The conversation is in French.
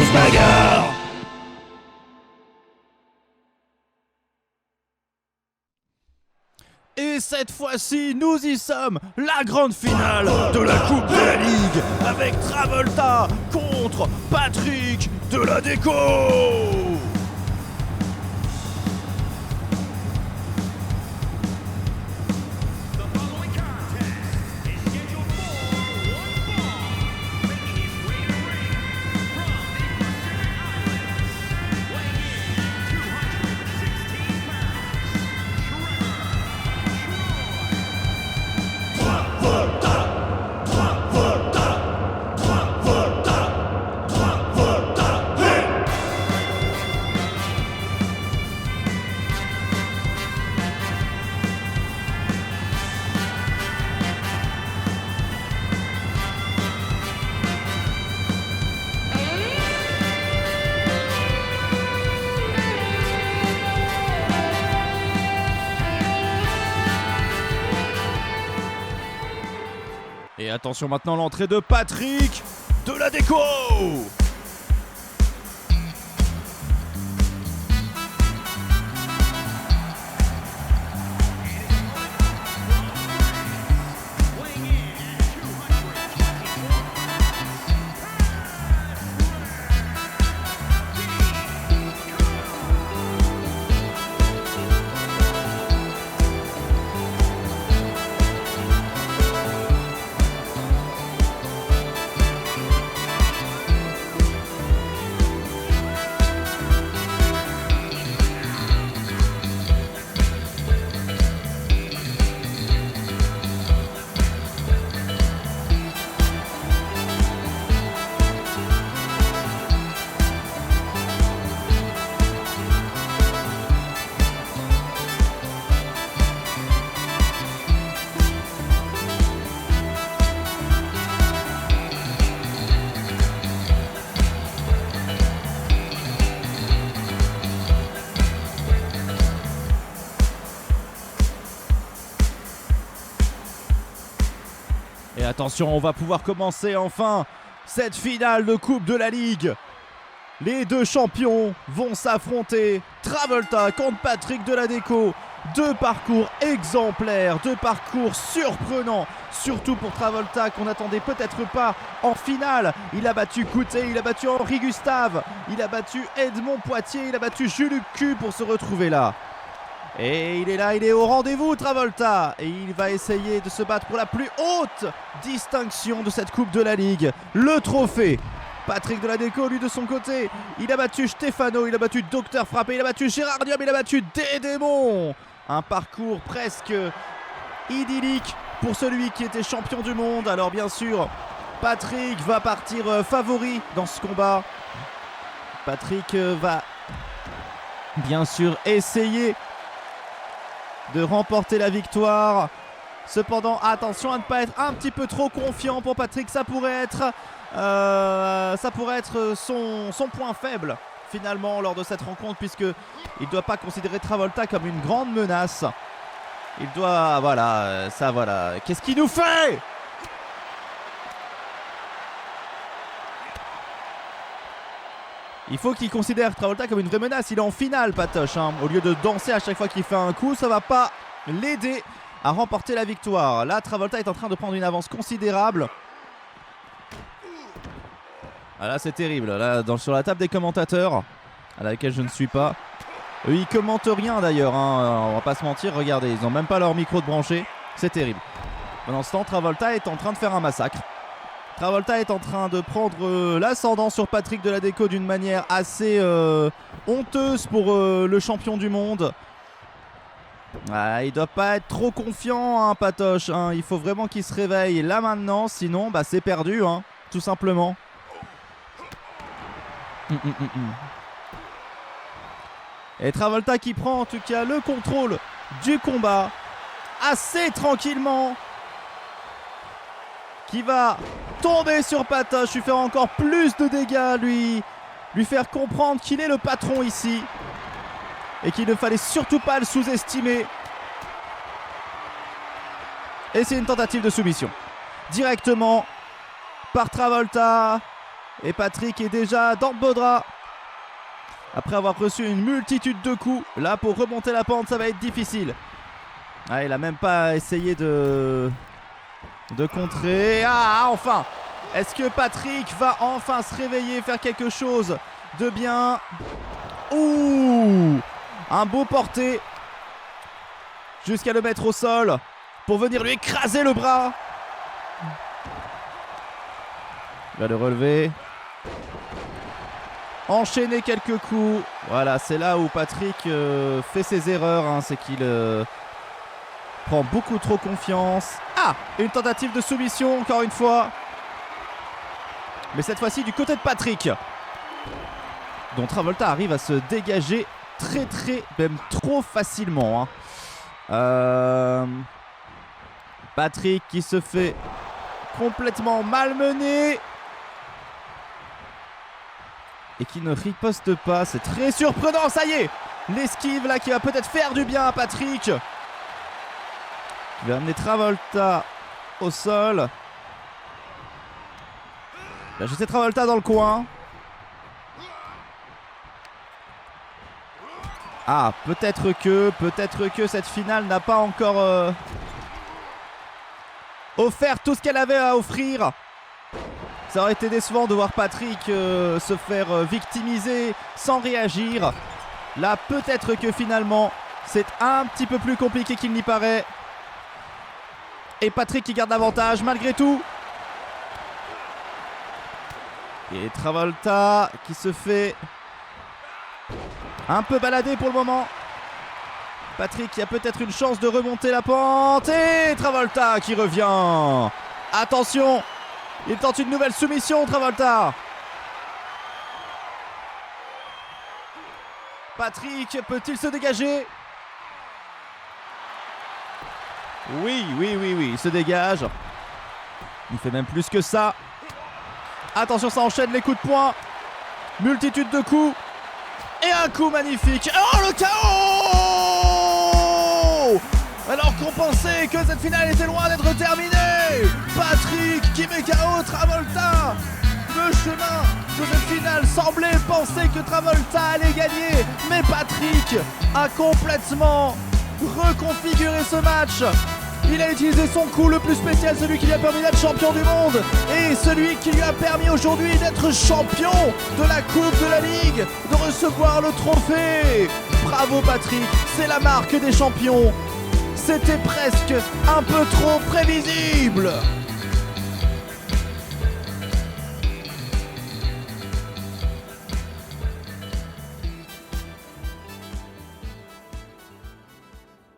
se bagarre. Et cette fois-ci, nous y sommes, la grande finale de la Coupe de la Ligue avec Travolta contre Patrick de la Déco. Et attention maintenant l'entrée de Patrick de la Déco. Et attention, on va pouvoir commencer enfin cette finale de Coupe de la Ligue. Les deux champions vont s'affronter. Travolta contre Patrick de la Déco. Deux parcours exemplaires, deux parcours surprenants. Surtout pour Travolta qu'on n'attendait peut-être pas en finale. Il a battu Coutet, il a battu Henri Gustave, il a battu Edmond Poitier, il a battu Jules Q pour se retrouver là. Et il est là, il est au rendez-vous Travolta. Et il va essayer de se battre pour la plus haute distinction de cette Coupe de la Ligue. Le trophée. Patrick de la Déco, lui de son côté, il a battu Stefano, il a battu Docteur Frappé, il a battu Gérard Diop, il a battu Dédémon. Un parcours presque idyllique pour celui qui était champion du monde. Alors bien sûr, Patrick va partir favori dans ce combat. Patrick va bien sûr essayer de remporter la victoire. Cependant, attention à ne pas être un petit peu trop confiant pour Patrick. Ça pourrait être son point faible finalement lors de cette rencontre, puisqu'il ne doit pas considérer Travolta comme une grande menace. Il doit... Voilà, ça voilà. Qu'est-ce qu'il nous fait ? Il faut qu'il considère Travolta comme une vraie menace. Il est en finale, Patoche. Au lieu de danser à chaque fois qu'il fait un coup, ça va pas l'aider à remporter la victoire. Là, Travolta est en train de prendre une avance considérable. Ah là, c'est terrible. Là, sur la table des commentateurs, à laquelle je ne suis pas, eux, ils commentent rien d'ailleurs. On va pas se mentir. Regardez, ils n'ont même pas leur micro de branché. C'est terrible. Pendant ce temps, Travolta est en train de faire un massacre. Travolta est en train de prendre l'ascendant sur Patrick de la Déco d'une manière assez honteuse pour le champion du monde. Ah, il doit pas être trop confiant, Patoche. Il faut vraiment qu'il se réveille là maintenant, sinon c'est perdu, tout simplement. Et Travolta qui prend en tout cas le contrôle du combat assez tranquillement, qui va tomber sur Patoche, lui faire encore plus de dégâts, lui faire comprendre qu'il est le patron ici et qu'il ne fallait surtout pas le sous-estimer. Et c'est une tentative de soumission directement par Travolta. Et Patrick est déjà dans le beau drap. Après avoir reçu une multitude de coups. Là, pour remonter la pente, ça va être difficile. Ah, il a même pas essayé de contrer. Ah, enfin! Est-ce que Patrick va enfin se réveiller, faire quelque chose de bien? Ouh! Un beau porté. Jusqu'à le mettre au sol. Pour venir lui écraser le bras. Il va le relever. Enchaîner quelques coups. Voilà, c'est là où Patrick fait ses erreurs. Hein, c'est qu'il prend beaucoup trop confiance. Ah! Une tentative de soumission, encore une fois. Mais cette fois-ci du côté de Patrick. Dont Travolta arrive à se dégager très, même trop facilement. Hein. Patrick qui se fait complètement malmener. Et qui ne riposte pas, c'est très surprenant, ça y est. L'esquive là qui va peut-être faire du bien à Patrick. Qui va amener Travolta au sol. Il a jeté Travolta dans le coin. Ah, peut-être que cette finale n'a pas encore offert tout ce qu'elle avait à offrir. Ça aurait été décevant de voir Patrick se faire victimiser sans réagir. Là, peut-être que finalement, c'est un petit peu plus compliqué qu'il n'y paraît. Et Patrick qui garde l'avantage malgré tout. Et Travolta qui se fait un peu balader pour le moment. Patrick qui a peut-être une chance de remonter la pente. Et Travolta qui revient. Attention! Il tente une nouvelle soumission, Travolta. Patrick peut-il se dégager? Oui, il se dégage. Il fait même plus que ça. Attention, ça enchaîne les coups de poing. Multitude de coups. Et un coup magnifique. Oh, le chaos! Alors qu'on pensait que cette finale était loin d'être terminée. Patrick qui met KO Travolta. Le chemin de cette finale semblait penser que Travolta allait gagner. Mais Patrick a complètement reconfiguré ce match. Il a utilisé son coup le plus spécial, celui qui lui a permis d'être champion du monde. Et celui qui lui a permis aujourd'hui d'être champion de la Coupe de la Ligue, de recevoir le trophée. Bravo Patrick, c'est la marque des champions. C'était presque un peu trop prévisible.